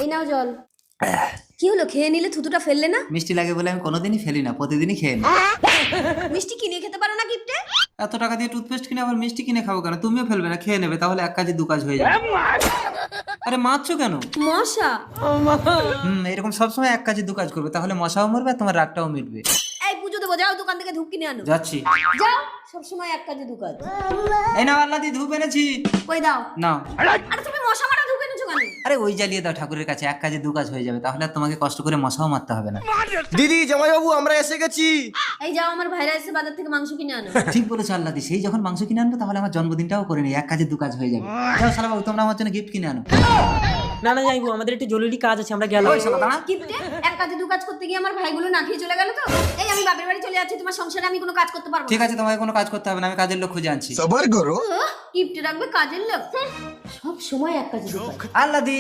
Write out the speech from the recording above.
এই নাও জল। কি হলো, খেয়ে নিলে থুতুটা ফেললে না? মিষ্টি লাগে বলে আমি কোনোদিনই ফেলি না, প্রতিদিনই খেয়ে নিই। মিষ্টি কিনে খেতে পারো না গিফটে? এত টাকা দিয়ে টুথপেস্ট কিনে আবার মিষ্টি কিনে খাবো কেন? তুমিও ফেলবে না, খেয়ে নেবে, তাহলে এক কাজে দু কাজ হয়ে যাবে। আরে মারছো কেন? মশা। এরকম সবসময় এক কাজে দু কাজ করবে, তাহলে মশাও মরবে আর তোমার রাগটাও মিটবে। এই পুজো দেবো, যাও দোকান থেকে ধূপ কিনে আনো। যাচ্ছি। যাও, সবসময় এক কাজে দু কাজ। এই নাও আল্লাহ দি ধূপ এনেছি। কই দাও। নাও। আরে তুমি মশা মারা ধূপ এনেছো কেন? আরে ওই জ্বালিয়ে দাও ঠাকুরের কাছে, এক কাজে দু কাজ হয়ে যাবে, তাহলে আর তোমাকে কষ্ট করে মশাও মারতে হবে না। দিদি জামাইবাবু আমরা এসে গেছি। এই যাও, আমার ভাইরা এসে বাজার থেকে মাংস কিনে আনো। ঠিক বলেছো আল্লাহ দি, সেই যখন মাংস কিনে আনবো তাহলে আমার জন্মদিনটাও করে নিই, এক কাজে দু কাজ হয়ে যাবে। যাও শালা বাবু, তোমরা আমার জন্য গিফট কিনে আনো। না না যাইবো, আমাদের একটু জরুরি কাজ আছে, আমরা গেলাম। ওই শালা দাঁড়া। গিফটে এক কাজে দু কাজ করতে গিয়ে আমার ভাইগুলো না খেয়ে চলে গেল তো। এই আমি বাপের বাড়ি চলে যাচ্ছি, তোমার সংসারে আমি কোনো কাজ করতে পারবো না। ঠিক আছে, তোমাকে কোনো কাজ করতে হবে না, আমি কাজের লোক খুঁজে আনছি। সবার করো। গিফটে রাখবে কাজের লোক, সব সময় এক কাজে দু কাজ। আল্লাহ দি।